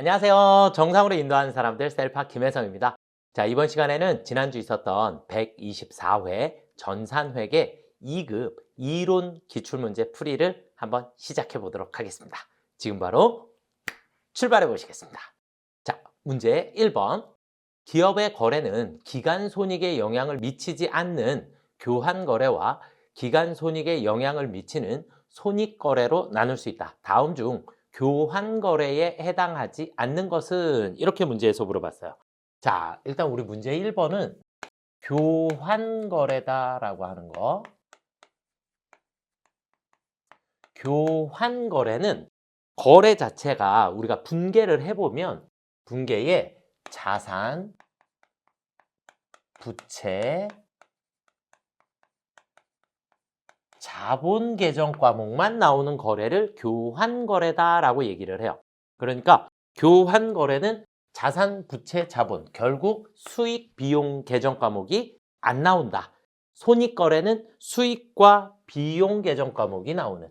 안녕하세요. 정상으로 인도하는 사람들 셀파 김혜성입니다. 자, 이번 시간에는 지난주 있었던 124회 전산회계 2급 이론 기출문제 풀이를 한번 시작해 보도록 하겠습니다. 지금 바로 출발해 보시겠습니다. 자, 문제 1번. 기업의 거래는 기간 손익에 영향을 미치지 않는 교환 거래와 기간 손익에 영향을 미치는 손익 거래로 나눌 수 있다. 다음 중 교환 거래에 해당하지 않는 것은? 이렇게 문제에서 물어봤어요. 자, 일단 우리 문제 1번은 교환 거래다라고 하는 거. 교환 거래는 거래 자체가 우리가 분개를 해보면 분개에 자산, 부채, 자본 계정 과목만 나오는 거래를 교환 거래다라고 얘기를 해요. 그러니까 교환 거래는 자산, 부채, 자본, 결국 수익, 비용 계정 과목이 안 나온다. 손익 거래는 수익과 비용 계정 과목이 나오는.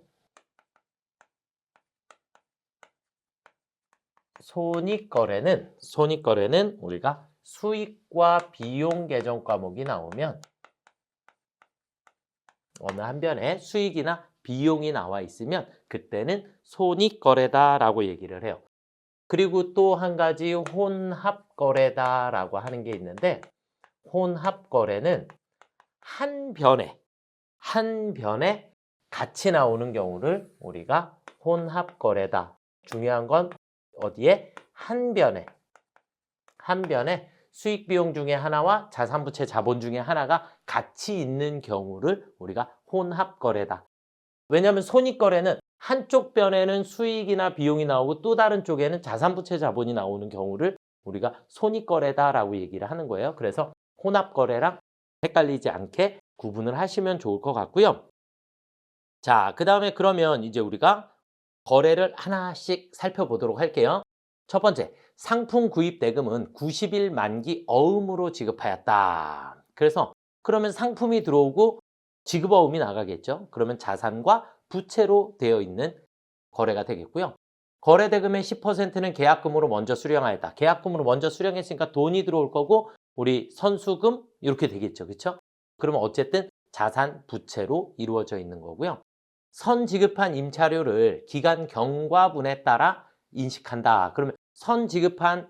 손익 거래는 우리가 수익과 비용 계정 과목이 나오면 어느 한 변에 수익이나 비용이 나와 있으면 그때는 손익거래다라고 얘기를 해요. 그리고 또 한 가지 혼합거래다라고 하는 게 있는데, 혼합거래는 한 변에 같이 나오는 경우를 우리가 혼합거래다. 중요한 건 어디에? 한 변에 수익 비용 중에 하나와 자산 부채 자본 중에 하나가 같이 있는 경우를 우리가 혼합 거래다. 왜냐하면 손익 거래는 한쪽 변에는 수익이나 비용이 나오고 또 다른 쪽에는 자산 부채 자본이 나오는 경우를 우리가 손익 거래다라고 얘기를 하는 거예요. 그래서 혼합 거래랑 헷갈리지 않게 구분을 하시면 좋을 것 같고요. 자, 그다음에 그러면 이제 우리가 거래를 하나씩 살펴보도록 할게요. 첫 번째, 상품 구입 대금은 90일 만기 어음으로 지급하였다. 그래서 그러면 상품이 들어오고 지급 어음이 나가겠죠. 그러면 자산과 부채로 되어 있는 거래가 되겠고요. 거래 대금의 10%는 계약금으로 먼저 수령하였다. 계약금으로 먼저 수령했으니까 돈이 들어올 거고 우리 선수금 이렇게 되겠죠. 그렇죠? 그러면 어쨌든 자산, 부채로 이루어져 있는 거고요. 선 지급한 임차료를 기간 경과분에 따라 인식한다. 그러면 선 지급한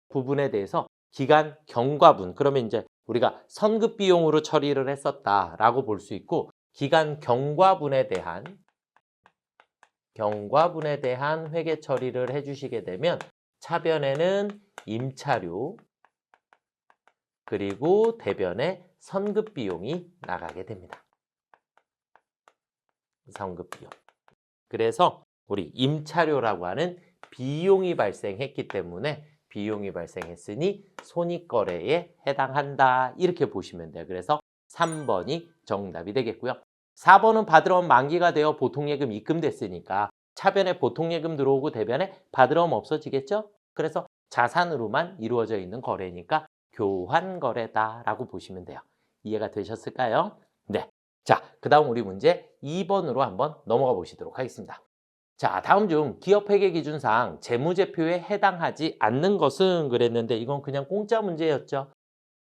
부분에 대해서 기간 경과분, 그러면 이제 우리가 선급 비용으로 처리를 했었다라고 볼 수 있고, 기간 경과분에 대한 회계 처리를 해주시게 되면 차변에는 임차료 그리고 대변에 선급 비용이 나가게 됩니다. 선급 비용. 그래서 우리 임차료라고 하는 비용이 발생했기 때문에 비용이 발생했으니 손익거래에 해당한다. 이렇게 보시면 돼요. 그래서 3번이 정답이 되겠고요. 4번은 받으러 온 만기가 되어 보통예금 입금됐으니까 차변에 보통예금 들어오고 대변에 받으러 온 없어지겠죠? 그래서 자산으로만 이루어져 있는 거래니까 교환거래다라고 보시면 돼요. 이해가 되셨을까요? 네. 자, 그 다음 우리 문제 2번으로 한번 넘어가 보시도록 하겠습니다. 자, 다음 중 기업회계기준상 재무제표에 해당하지 않는 것은? 그랬는데 이건 그냥 공짜 문제였죠.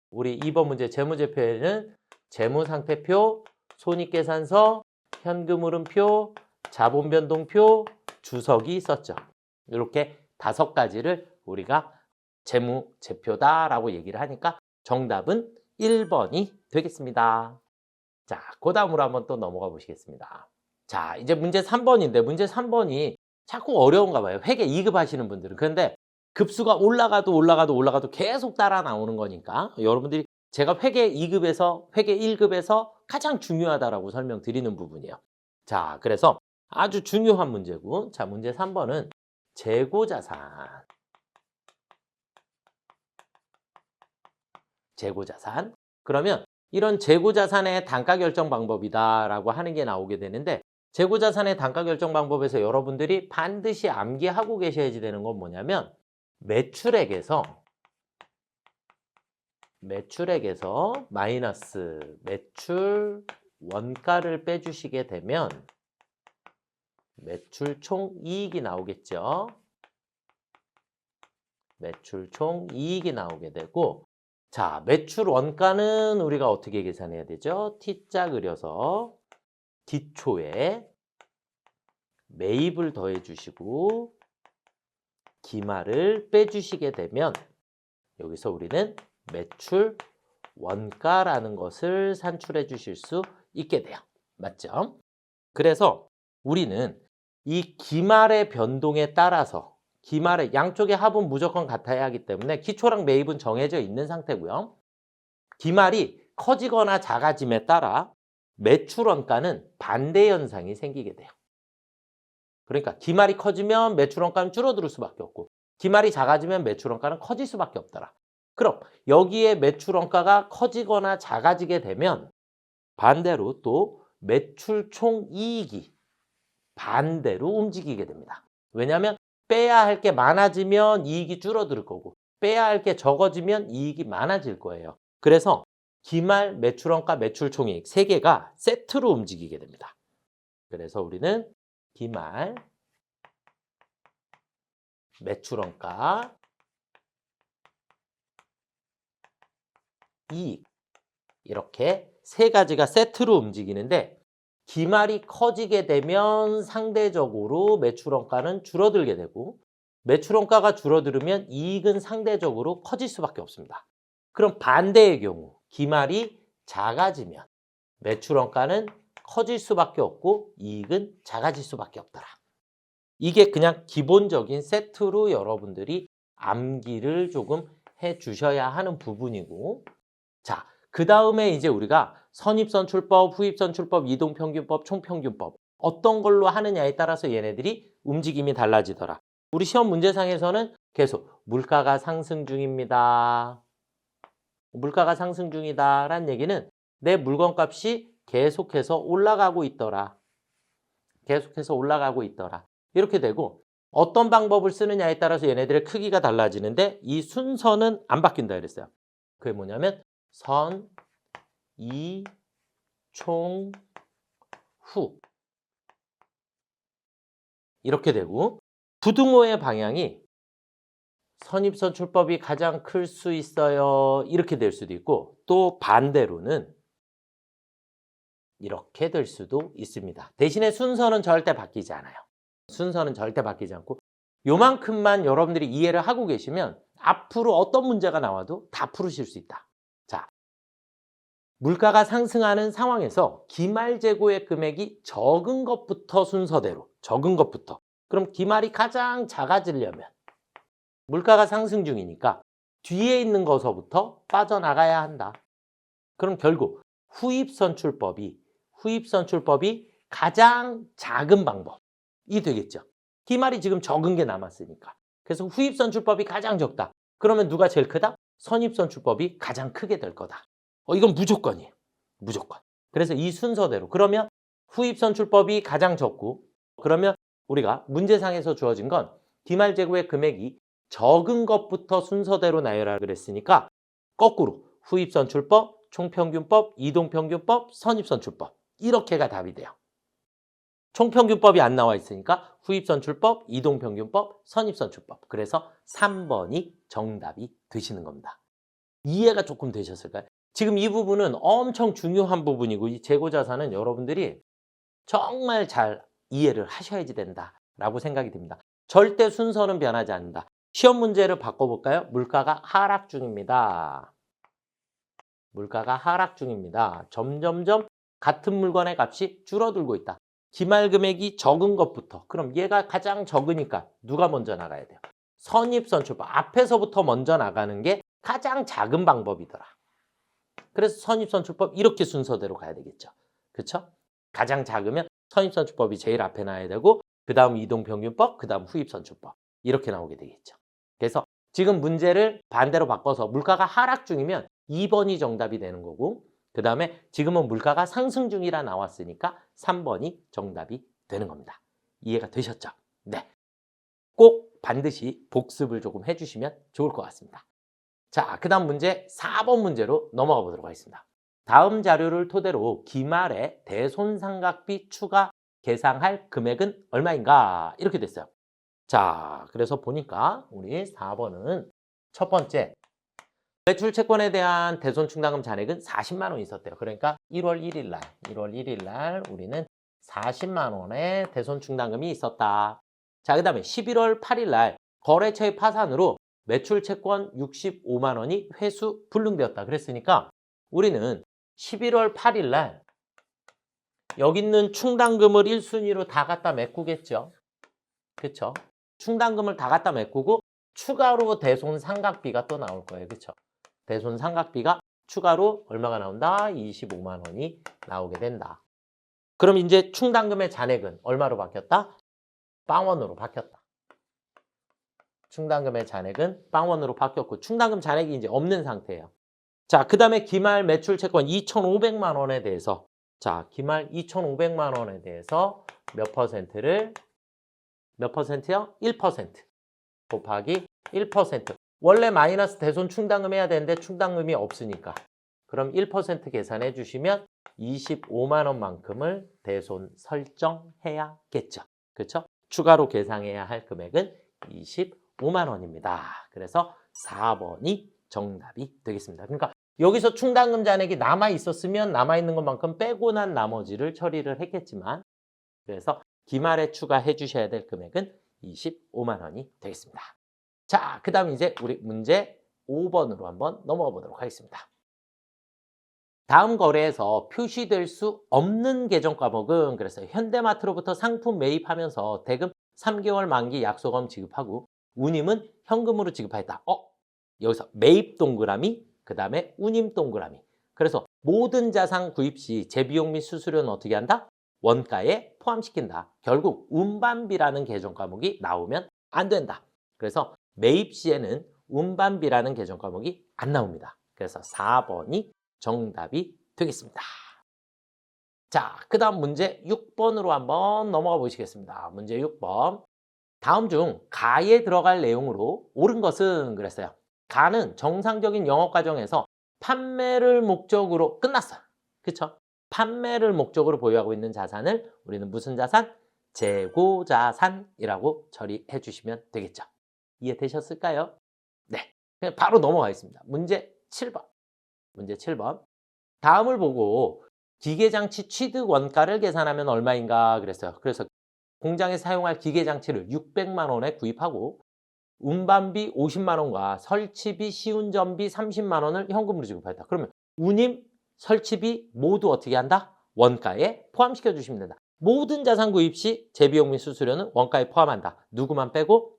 우리 2번 문제 재무제표에는 재무상태표, 손익계산서, 현금흐름표, 자본변동표, 주석이 있었죠. 이렇게 5가지를 우리가 재무제표다라고 얘기를 하니까 정답은 1번이 되겠습니다. 자, 그 다음으로 한번 또 넘어가 보시겠습니다. 자, 이제 문제 3번인데 문제 3번이 자꾸 어려운가 봐요. 회계 2급 하시는 분들은. 그런데 급수가 올라가도 계속 따라 나오는 거니까 여러분들이 제가 회계 2급에서 회계 1급에서 가장 중요하다라고 설명드리는 부분이에요. 자, 그래서 아주 중요한 문제고, 자, 문제 3번은 재고자산. 그러면 이런 재고자산의 단가 결정 방법이다라고 하는 게 나오게 되는데, 재고자산의 단가 결정 방법에서 여러분들이 반드시 암기하고 계셔야지 되는 건 뭐냐면 매출액에서 마이너스 매출 원가를 빼주시게 되면 매출 총이익이 나오겠죠. 매출 총 이익이 나오게 되고, 자, 매출 원가는 우리가 어떻게 계산해야 되죠? T자 그려서 기초에 매입을 더해 주시고 기말을 빼주시게 되면 여기서 우리는 매출 원가라는 것을 산출해 주실 수 있게 돼요. 맞죠? 그래서 우리는 이 기말의 변동에 따라서 기말의 양쪽의 합은 무조건 같아야 하기 때문에 기초랑 매입은 정해져 있는 상태고요. 기말이 커지거나 작아짐에 따라 매출 원가는 반대 현상이 생기게 돼요. 그러니까 기말이 커지면 매출 원가는 줄어들 수밖에 없고 기말이 작아지면 매출 원가는 커질 수밖에 없더라. 그럼 여기에 매출 원가가 커지거나 작아지게 되면 반대로 또 매출 총 이익이 반대로 움직이게 됩니다. 왜냐하면 빼야 할 게 많아지면 이익이 줄어들 거고 빼야 할 게 적어지면 이익이 많아질 거예요. 그래서 기말, 매출원가, 매출총이익 세 개가 세트로 움직이게 됩니다. 그래서 우리는 기말, 매출원가, 이익 이렇게 세 가지가 세트로 움직이는데 기말이 커지게 되면 상대적으로 매출원가는 줄어들게 되고 매출원가가 줄어들면 이익은 상대적으로 커질 수밖에 없습니다. 그럼 반대의 경우 기말이 작아지면 매출원가는 커질 수밖에 없고 이익은 작아질 수밖에 없더라. 이게 그냥 기본적인 세트로 여러분들이 암기를 조금 해 주셔야 하는 부분이고, 자, 그 다음에 이제 우리가 선입선출법, 후입선출법, 이동평균법, 총평균법 어떤 걸로 하느냐에 따라서 얘네들이 움직임이 달라지더라. 우리 시험 문제상에서는 계속 물가가 상승 중입니다. 물가가 상승 중이다 라는 얘기는 내 물건값이 계속해서 올라가고 있더라. 계속해서 올라가고 있더라. 이렇게 되고 어떤 방법을 쓰느냐에 따라서 얘네들의 크기가 달라지는데 이 순서는 안 바뀐다 그랬어요. 그게 뭐냐면 선, 이, 총, 후 이렇게 되고 부등호의 방향이 선입선출법이 가장 클 수 있어요. 이렇게 될 수도 있고 또 반대로는 이렇게 될 수도 있습니다. 대신에 순서는 절대 바뀌지 않아요. 순서는 절대 바뀌지 않고 요만큼만 여러분들이 이해를 하고 계시면 앞으로 어떤 문제가 나와도 다 풀으실 수 있다. 자, 물가가 상승하는 상황에서 기말재고의 금액이 적은 것부터 순서대로 적은 것부터 그럼 기말이 가장 작아지려면 물가가 상승 중이니까 뒤에 있는 것서부터 빠져나가야 한다. 그럼 결국 후입선출법이 가장 작은 방법이 되겠죠. 기말이 지금 적은 게 남았으니까. 그래서 후입선출법이 가장 적다. 그러면 누가 제일 크다? 선입선출법이 가장 크게 될 거다. 이건 무조건이에요. 무조건. 그래서 이 순서대로. 그러면 후입선출법이 가장 적고 그러면 우리가 문제상에서 주어진 건 기말재고의 금액이 적은 것부터 순서대로 나열하라 그랬으니까 거꾸로 후입선출법, 총평균법, 이동평균법, 선입선출법 이렇게가 답이 돼요. 총평균법이 안 나와 있으니까 후입선출법, 이동평균법, 선입선출법. 그래서 3번이 정답이 되시는 겁니다. 이해가 조금 되셨을까요? 지금 이 부분은 엄청 중요한 부분이고 이 재고자산은 여러분들이 정말 잘 이해를 하셔야지 된다라고 생각이 듭니다. 절대 순서는 변하지 않는다. 시험 문제를 바꿔볼까요? 물가가 하락 중입니다. 물가가 하락 중입니다. 점점점 같은 물건의 값이 줄어들고 있다. 기말 금액이 적은 것부터. 그럼 얘가 가장 적으니까 누가 먼저 나가야 돼요? 선입선출법. 앞에서부터 먼저 나가는 게 가장 작은 방법이더라. 그래서 선입선출법 이렇게 순서대로 가야 되겠죠. 그렇죠? 가장 작으면 선입선출법이 제일 앞에 나야 되고 그 다음 이동평균법, 그 다음 후입선출법 이렇게 나오게 되겠죠. 그래서 지금 문제를 반대로 바꿔서 물가가 하락 중이면 2번이 정답이 되는 거고 그 다음에 지금은 물가가 상승 중이라 나왔으니까 3번이 정답이 되는 겁니다. 이해가 되셨죠? 네. 꼭 반드시 복습을 조금 해주시면 좋을 것 같습니다. 자, 그 다음 문제 4번 문제로 넘어가 보도록 하겠습니다. 다음 자료를 토대로 기말에 대손상각비 추가 계상할 금액은 얼마인가? 이렇게 됐어요. 자, 그래서 보니까 우리 4번은 첫 번째 매출 채권에 대한 대손 충당금 잔액은 40만 원 있었대요. 그러니까 1월 1일 날 우리는 40만 원의 대손 충당금이 있었다. 자, 그다음에 11월 8일 날 거래처의 파산으로 매출 채권 65만 원이 회수 불능되었다. 그랬으니까 우리는 11월 8일 날 여기 있는 충당금을 1순위로 다 갖다 메꾸겠죠. 그렇죠? 충당금을 다 갖다 메꾸고 추가로 대손 상각비가 또 나올 거예요. 그렇죠? 대손 상각비가 추가로 얼마가 나온다? 25만 원이 나오게 된다. 그럼 이제 충당금의 잔액은 얼마로 바뀌었다? 빵원으로 바뀌었다. 충당금의 잔액은 빵원으로 바뀌었고 충당금 잔액이 이제 없는 상태예요. 자, 그 다음에 기말 매출 채권 2,500만 원에 대해서 자, 기말 2,500만 원에 대해서 몇 퍼센트요? 1% 곱하기 1%. 원래 마이너스 대손 충당금 해야 되는데 충당금이 없으니까. 그럼 1% 계산해 주시면 25만 원만큼을 대손 설정해야겠죠. 그렇죠? 추가로 계상해야 할 금액은 25만 원입니다. 그래서 4번이 정답이 되겠습니다. 그러니까 여기서 충당금 잔액이 남아 있었으면 남아 있는 것만큼 빼고 난 나머지를 처리를 했겠지만 그래서 기말에 추가해 주셔야 될 금액은 25만 원이 되겠습니다. 자, 그 다음 이제 우리 문제 5번으로 한번 넘어가 보도록 하겠습니다. 다음 거래에서 표시될 수 없는 계정 과목은 그래서 현대마트로부터 상품 매입하면서 대금 3개월 만기 약속금 지급하고 운임은 현금으로 지급하였다. 여기서 매입 동그라미, 그 다음에 운임 동그라미. 그래서 모든 자산 구입 시 재비용 및 수수료는 어떻게 한다? 원가에 포함시킨다. 결국 운반비라는 계정 과목이 나오면 안 된다. 그래서 매입 시에는 운반비라는 계정 과목이 안 나옵니다. 그래서 4번이 정답이 되겠습니다. 자, 그 다음 문제 6번으로 한번 넘어가 보시겠습니다. 문제 6번. 다음 중 가에 들어갈 내용으로 옳은 것은 그랬어요. 가는 정상적인 영업 과정에서 판매를 목적으로 끝났어. 그쵸? 판매를 목적으로 보유하고 있는 자산을 우리는 무슨 자산? 재고자산이라고 처리해 주시면 되겠죠. 이해되셨을까요? 네. 그냥 바로 넘어가겠습니다. 문제 7번. 문제 7번. 다음을 보고 기계장치 취득 원가를 계산하면 얼마인가 그랬어요. 그래서 공장에 사용할 기계장치를 600만 원에 구입하고 운반비 50만 원과 설치비, 시운전비 30만 원을 현금으로 지급했다. 그러면 운임, 설치비 모두 어떻게 한다? 원가에 포함시켜 주시면 된다. 모든 자산 구입 시 재비용 및 수수료는 원가에 포함한다. 누구만 빼고?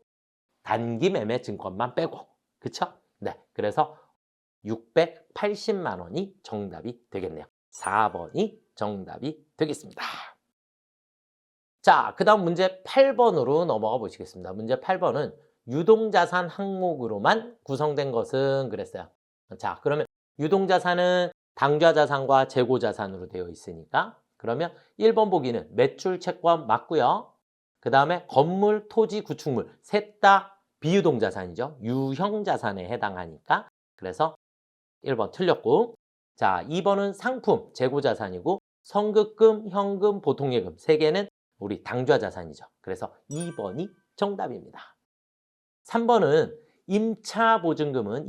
단기 매매 증권만 빼고. 그쵸? 네. 그래서 680만 원이 정답이 되겠네요. 4번이 정답이 되겠습니다. 자, 그 다음 문제 8번으로 넘어가 보시겠습니다. 문제 8번은 유동자산 항목으로만 구성된 것은 그랬어요. 자, 그러면 유동자산은 당좌자산과 재고자산으로 되어 있으니까 그러면 1번 보기는 매출 채권 맞고요. 그 다음에 건물, 토지, 구축물 셋 다 비유동자산이죠. 유형자산에 해당하니까 그래서 1번 틀렸고 자, 2번은 상품, 재고자산이고 선급금, 현금, 보통예금 세 개는 우리 당좌자산이죠. 그래서 2번이 정답입니다. 3번은 임차보증금은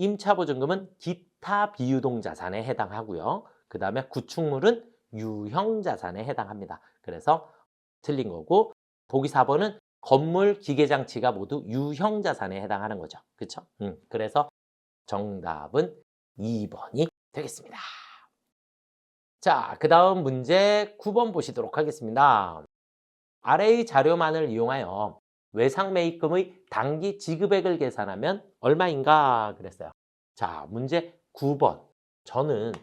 기타 비유동자산에 해당하고요. 그 다음에 구축물은 유형자산에 해당합니다. 그래서 틀린 거고 보기 4번은 건물, 기계장치가 모두 유형자산에 해당하는 거죠. 그렇죠? 그래서 정답은 2번이 되겠습니다. 자, 그 다음 문제 9번 보시도록 하겠습니다. 아래의 자료만을 이용하여 외상매입금의 단기 지급액을 계산하면 얼마인가 그랬어요. 자, 문제 9번. 저는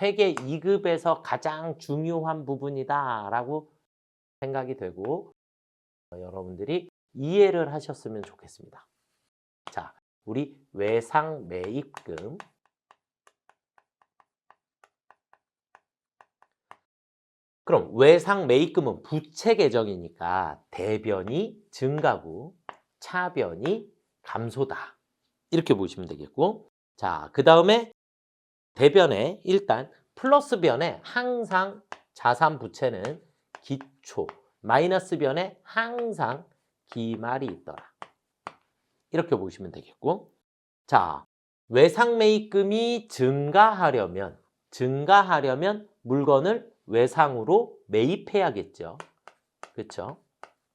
회계 2급에서 가장 중요한 부분이다 라고 생각이 되고 여러분들이 이해를 하셨으면 좋겠습니다. 자, 우리 외상매입금 그럼 외상매입금은 부채 계정이니까 대변이 증가고 차변이 감소다. 이렇게 보시면 되겠고 자, 그 다음에 대변에 일단 플러스 변에 항상 자산 부채는 기초, 마이너스 변에 항상 기말이 있더라. 이렇게 보시면 되겠고, 자, 외상매입금이 증가하려면 물건을 외상으로 매입해야겠죠. 그렇죠?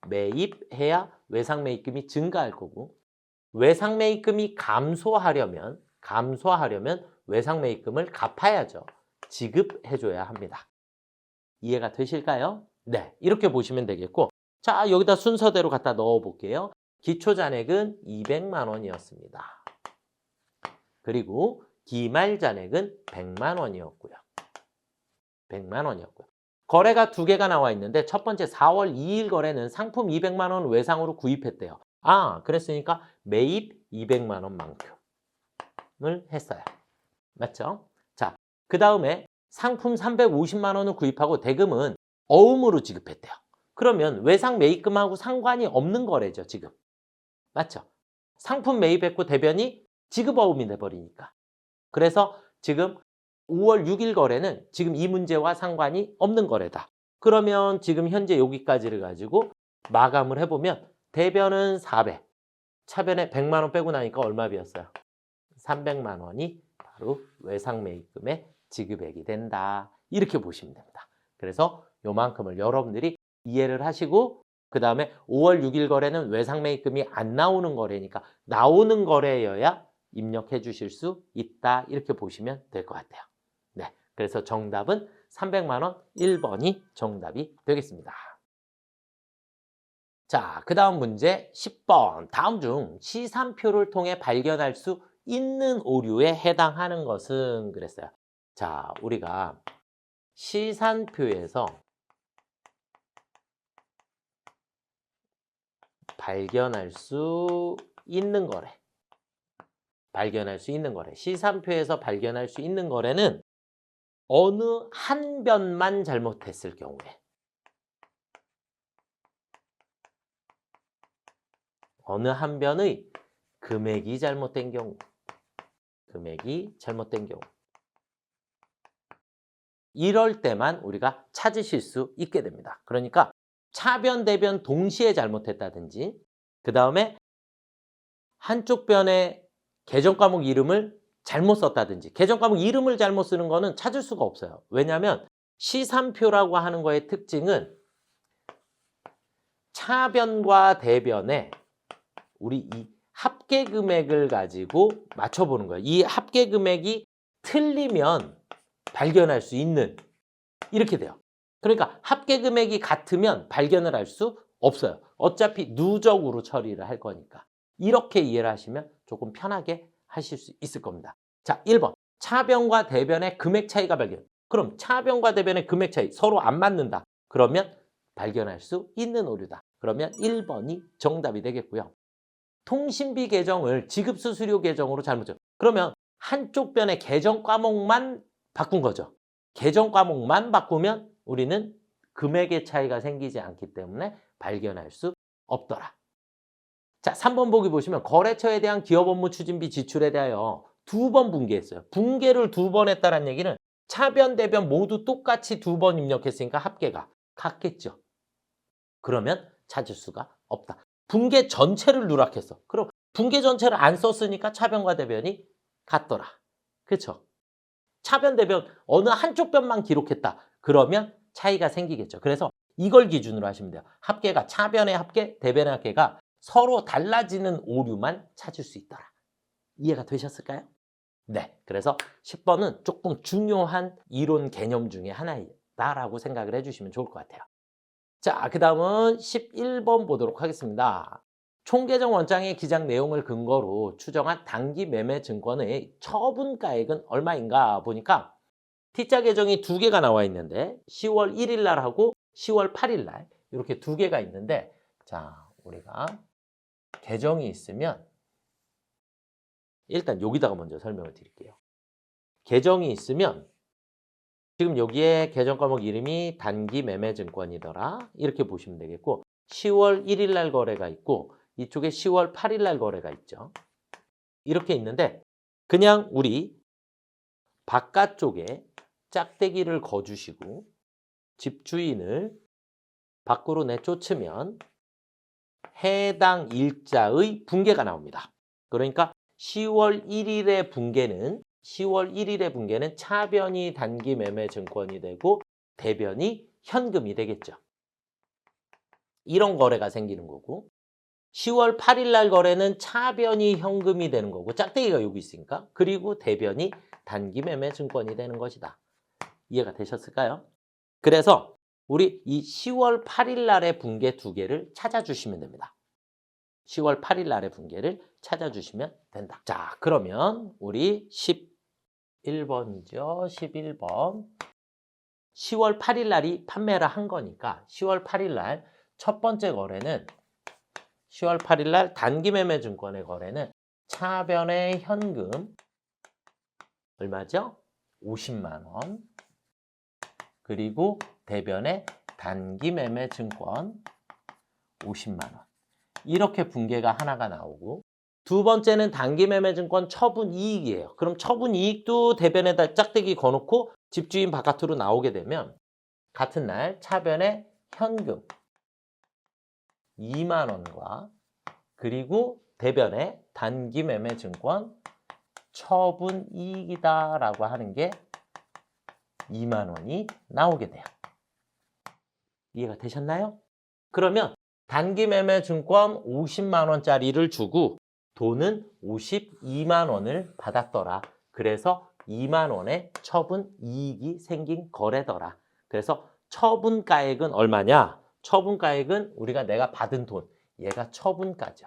매입해야 외상매입금이 증가할 거고, 외상매입금이 감소하려면 외상매입금을 갚아야죠. 지급해줘야 합니다. 이해가 되실까요? 네, 이렇게 보시면 되겠고, 자, 여기다 순서대로 갖다 넣어 볼게요. 기초잔액은 200만 원이었습니다. 그리고 기말잔액은 100만 원이었고요. 100만 원이었고요. 거래가 두 개가 나와 있는데 첫 번째 4월 2일 거래는 상품 200만 원 외상으로 구입했대요. 아, 그랬으니까 매입 200만 원만큼을 했어요. 맞죠? 자, 그 다음에 상품 350만 원을 구입하고 대금은 어음으로 지급했대요. 그러면 외상 매입금하고 상관이 없는 거래죠, 지금. 맞죠? 상품 매입했고 대변이 지급어음이 돼버리니까. 그래서 지금 5월 6일 거래는 지금 이 문제와 상관이 없는 거래다. 그러면 지금 현재 여기까지를 가지고 마감을 해보면 대변은 400, 차변에 100만 원 빼고 나니까 얼마 비었어요? 300만 원이 바로 외상 매입금의 지급액이 된다. 이렇게 보시면 됩니다. 그래서 요만큼을 여러분들이 이해를 하시고, 그 다음에 5월 6일 거래는 외상 매입금이 안 나오는 거래니까 나오는 거래여야 입력해 주실 수 있다. 이렇게 보시면 될 것 같아요. 네, 그래서 정답은 300만 원 1번이 정답이 되겠습니다. 자, 그 다음 문제 10번. 다음 중 시산표를 통해 발견할 수 있는 오류에 해당하는 것은 그랬어요. 자, 우리가 시산표에서 발견할 수 있는 거래. 시산표에서 발견할 수 있는 거래는 어느 한 변만 잘못했을 경우에, 어느 한 변의 금액이 잘못된 경우, 이럴 때만 우리가 찾으실 수 있게 됩니다. 그러니까 차변, 대변 동시에 잘못했다든지, 그 다음에 한쪽 변의 계정 과목 이름을 잘못 썼다든지, 계정 과목 이름을 잘못 쓰는 거는 찾을 수가 없어요. 왜냐하면 시산표라고 하는 거의 특징은 차변과 대변에 우리 이 합계 금액을 가지고 맞춰보는 거예요. 이 합계 금액이 틀리면 발견할 수 있는, 이렇게 돼요. 그러니까 합계 금액이 같으면 발견을 할 수 없어요. 어차피 누적으로 처리를 할 거니까. 이렇게 이해를 하시면 조금 편하게 하실 수 있을 겁니다. 자, 1번. 차변과 대변의 금액 차이가 발견. 그럼 차변과 대변의 금액 차이 서로 안 맞는다. 그러면 발견할 수 있는 오류다. 그러면 1번이 정답이 되겠고요. 통신비 계정을 지급수수료 계정으로 잘못 줬어요. 그러면 한쪽 변의 계정 과목만 바꾼 거죠. 계정 과목만 바꾸면 우리는 금액의 차이가 생기지 않기 때문에 발견할 수 없더라. 자, 3번 보기 보시면 거래처에 대한 기업 업무 추진비 지출에 대하여 2번 분개했어요. 분개를 2번 했다는 얘기는 차변, 대변 모두 똑같이 2번 입력했으니까 합계가 같겠죠. 그러면 찾을 수가 없다. 분개 전체를 누락했어. 그럼 분개 전체를 안 썼으니까 차변과 대변이 같더라. 그렇죠? 차변, 대변 어느 한쪽 변만 기록했다. 그러면 차이가 생기겠죠. 그래서 이걸 기준으로 하시면 돼요. 합계가 차변의 합계, 대변의 합계가 서로 달라지는 오류만 찾을 수 있더라. 이해가 되셨을까요? 네, 그래서 10번은 조금 중요한 이론 개념 중에 하나이다라고 생각을 해주시면 좋을 것 같아요. 자, 그 다음은 11번 보도록 하겠습니다. 총계정 원장의 기장 내용을 근거로 추정한 단기 매매 증권의 처분가액은 얼마인가 보니까 T자 계정이 2개가 나와 있는데 10월 1일 날 하고 10월 8일 날 이렇게 2개가 있는데, 자, 우리가 계정이 있으면 일단 여기다가 먼저 설명을 드릴게요. 계정이 있으면 지금 여기에 계정 과목 이름이 단기 매매 증권이더라. 이렇게 보시면 되겠고, 10월 1일 날 거래가 있고 이쪽에 10월 8일 날 거래가 있죠. 이렇게 있는데 그냥 우리 바깥쪽에 짝대기를 거주시고 집주인을 밖으로 내쫓으면 해당 일자의 분계가 나옵니다. 그러니까 10월 1일의 분계는 차변이 단기 매매 증권이 되고 대변이 현금이 되겠죠. 이런 거래가 생기는 거고 10월 8일 날 거래는 차변이 현금이 되는 거고 짝대기가 여기 있으니까 그리고 대변이 단기 매매 증권이 되는 것이다. 이해가 되셨을까요? 그래서 우리 이 10월 8일 날의 분계 두 개를 찾아주시면 됩니다. 10월 8일 날의 분계를 찾아주시면 된다. 자, 그러면 우리 11번이죠. 11번. 10월 8일 날이 판매를 한 거니까 10월 8일 날 첫 번째 거래는 10월 8일 날 단기 매매 증권의 거래는 차변의 현금 얼마죠? 50만 원. 그리고 대변의 단기 매매 증권 50만 원. 이렇게 분계가 하나가 나오고 두 번째는 단기 매매 증권 처분 이익이에요. 그럼 처분 이익도 대변에다 짝대기 거놓고 집주인 바깥으로 나오게 되면 같은 날 차변의 현금 2만 원과 그리고 대변의 단기 매매 증권 처분 이익이다라고 하는 게 2만 원이 나오게 돼요. 이해가 되셨나요? 그러면 단기 매매 증권 50만 원짜리를 주고 돈은 52만 원을 받았더라. 그래서 2만 원의 처분 이익이 생긴 거래더라. 그래서 처분가액은 얼마냐? 처분가액은 우리가 내가 받은 돈, 얘가 처분가죠.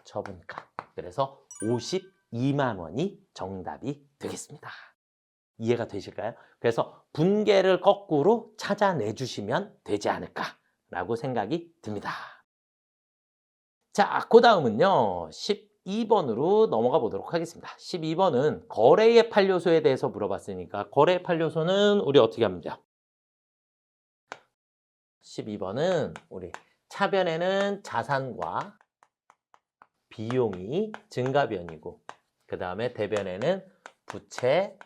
처분가. 그래서 52만 원이 정답이 되겠습니다. 이해가 되실까요? 그래서 분계를 거꾸로 찾아내주시면 되지 않을까라고 생각이 듭니다. 자, 그 다음은요. 12번으로 넘어가 보도록 하겠습니다. 12번은 거래의 판료소에 대해서 물어봤으니까 거래의 판료소는 우리 어떻게 하면 돼요? 12번은 우리 차변에는 자산과 비용이 증가변이고 그 다음에 대변에는 부채,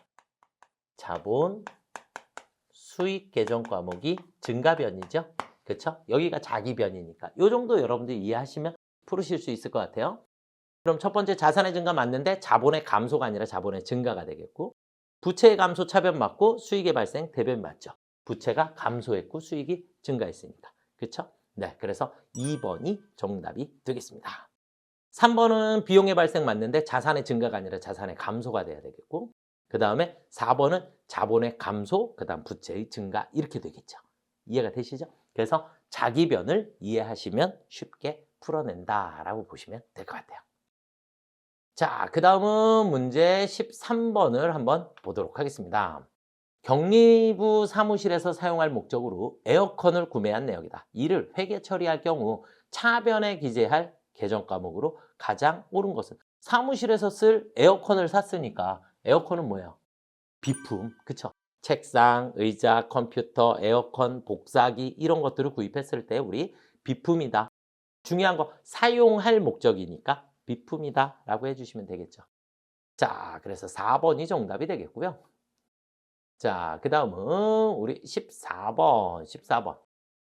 자본, 수익 계정 과목이 증가변이죠. 그렇죠? 여기가 자기변이니까 이 정도 여러분들이 이해하시면 풀으실 수 있을 것 같아요. 그럼 첫 번째 자산의 증가 맞는데 자본의 감소가 아니라 자본의 증가가 되겠고 부채의 감소 차변 맞고 수익의 발생 대변 맞죠. 부채가 감소했고 수익이 증가했으니까. 그렇죠? 네, 그래서 2번이 정답이 되겠습니다. 3번은 비용의 발생 맞는데 자산의 증가가 아니라 자산의 감소가 돼야 되겠고 그 다음에 4번은 자본의 감소, 그 다음 부채의 증가 이렇게 되겠죠. 이해가 되시죠? 그래서 자기변을 이해하시면 쉽게 풀어낸다라고 보시면 될 것 같아요. 자, 그 다음은 문제 13번을 한번 보도록 하겠습니다. 격리부 사무실에서 사용할 목적으로 에어컨을 구매한 내역이다. 이를 회계 처리할 경우 차변에 기재할 계정 과목으로 가장 옳은 것은 사무실에서 쓸 에어컨을 샀으니까 에어컨은 뭐예요? 비품, 그쵸? 책상, 의자, 컴퓨터, 에어컨, 복사기 이런 것들을 구입했을 때 우리 비품이다. 중요한 거 사용할 목적이니까 비품이다 라고 해주시면 되겠죠. 자, 그래서 4번이 정답이 되겠고요. 자, 그 다음은 우리 14번.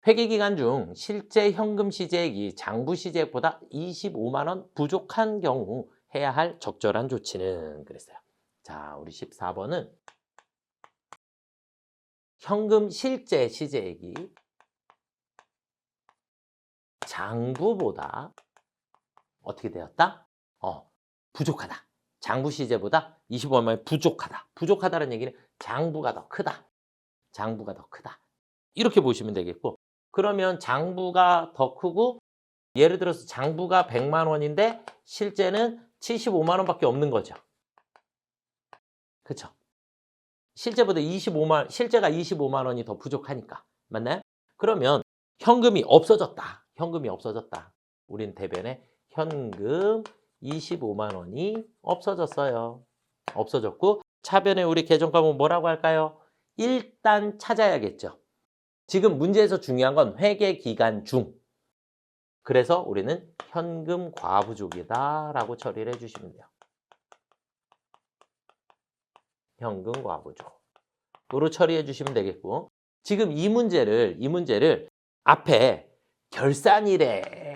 회계기간 중 실제 현금 시재액이 장부 시재액보다 25만 원 부족한 경우 해야 할 적절한 조치는 그랬어요. 자, 우리 14번은 현금 실제 시재액이 장부보다 어떻게 되었다? 부족하다. 장부 시재보다 25만 원이 부족하다. 부족하다는 얘기는 장부가 더 크다. 장부가 더 크다. 이렇게 보시면 되겠고 그러면 장부가 더 크고 예를 들어서 장부가 100만 원인데 실제는 75만 원밖에 없는 거죠. 그렇죠? 실제가 25만 원이 더 부족하니까. 맞나요? 그러면 현금이 없어졌다. 우린 대변에 현금 25만 원이 없어졌어요. 없어졌고 차변에 우리 계정 과목 뭐라고 할까요? 일단 찾아야겠죠. 지금 문제에서 중요한 건 회계 기간 중. 그래서 우리는 현금 과부족이다 라고 처리를 해주시면 돼요. 현금 과부족으로 처리해 주시면 되겠고 지금 이 문제를 앞에 결산일에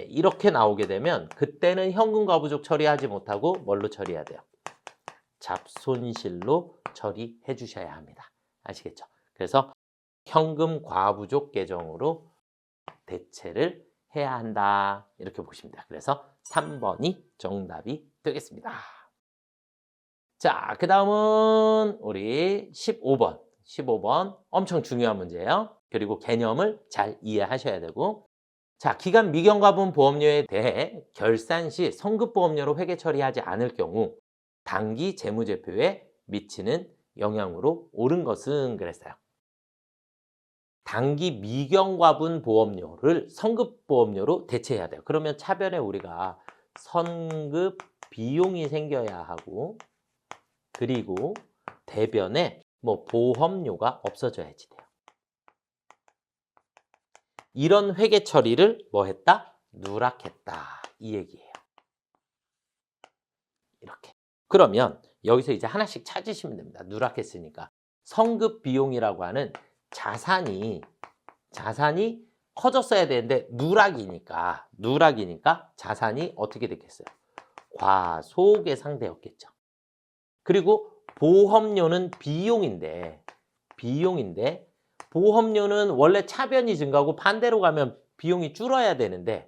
이렇게 나오게 되면 그때는 현금과부족 처리하지 못하고 뭘로 처리해야 돼요? 잡손실로 처리해 주셔야 합니다. 아시겠죠? 그래서 현금과부족 계정으로 대체를 해야 한다. 이렇게 보시면 돼요. 그래서 3번이 정답이 되겠습니다. 자, 그 다음은 우리 15번. 15번 엄청 중요한 문제예요. 그리고 개념을 잘 이해하셔야 되고, 자, 기간 미경과분 보험료에 대해 결산 시 성급보험료로 회계 처리하지 않을 경우 당기 재무제표에 미치는 영향으로 옳은 것은 그랬어요. 당기 미경과분 보험료를 성급보험료로 대체해야 돼요. 그러면 차변에 우리가 선급 비용이 생겨야 하고, 그리고 대변에 뭐 보험료가 없어져야지 돼요. 이런 회계 처리를 뭐 했다? 누락했다. 이 얘기예요. 이렇게. 그러면 여기서 이제 하나씩 찾으시면 됩니다. 누락했으니까. 성급 비용이라고 하는 자산이 커졌어야 되는데 누락이니까 자산이 어떻게 됐겠어요? 과소계상되었겠죠. 그리고 보험료는 비용인데 보험료는 원래 차변이 증가하고 반대로 가면 비용이 줄어야 되는데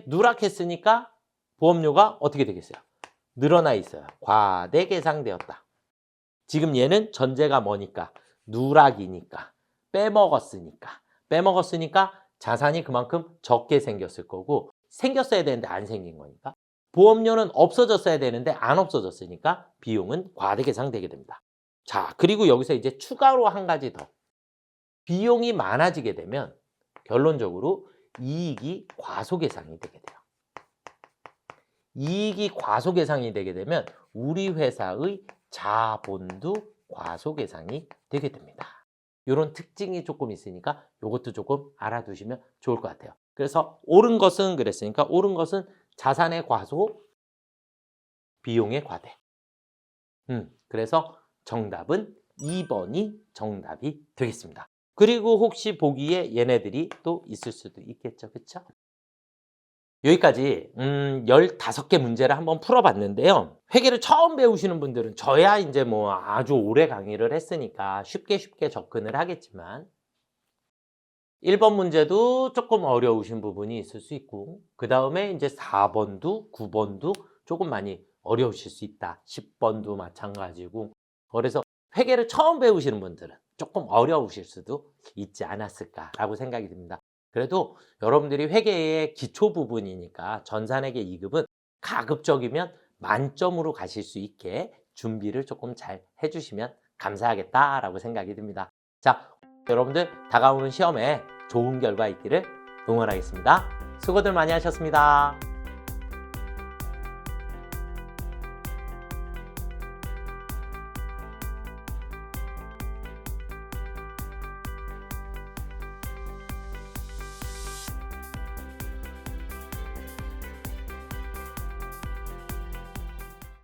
누락했으니까 보험료가 어떻게 되겠어요? 늘어나 있어요. 과대계상되었다. 지금 얘는 전제가 뭐니까? 누락이니까. 빼먹었으니까 자산이 그만큼 적게 생겼을 거고, 생겼어야 되는데 안 생긴 거니까. 보험료는 없어졌어야 되는데 안 없어졌으니까 비용은 과대계상되게 됩니다. 자, 그리고 여기서 이제 추가로 한 가지 더. 비용이 많아지게 되면 결론적으로 이익이 과소계상이 되게 돼요. 이익이 과소계상이 되게 되면 우리 회사의 자본도 과소계상이 되게 됩니다. 이런 특징이 조금 있으니까 이것도 조금 알아두시면 좋을 것 같아요. 그래서 옳은 것은 그랬으니까 옳은 것은 자산의 과소, 비용의 과대. 그래서 정답은 2번이 정답이 되겠습니다. 그리고 혹시 보기에 얘네들이 또 있을 수도 있겠죠. 그렇죠? 여기까지 15개 문제를 한번 풀어봤는데요. 회계를 처음 배우시는 분들은 저야 이제 뭐 아주 오래 강의를 했으니까 쉽게 접근을 하겠지만 1번 문제도 조금 어려우신 부분이 있을 수 있고, 그 다음에 이제 4번도 9번도 조금 많이 어려우실 수 있다. 10번도 마찬가지고. 그래서 회계를 처음 배우시는 분들은 조금 어려우실 수도 있지 않았을까라고 생각이 듭니다. 그래도 여러분들이 회계의 기초 부분이니까 전산회계 2급은 가급적이면 만점으로 가실 수 있게 준비를 조금 잘 해주시면 감사하겠다라고 생각이 듭니다. 자, 여러분들 다가오는 시험에 좋은 결과 있기를 응원하겠습니다. 수고들 많이 하셨습니다.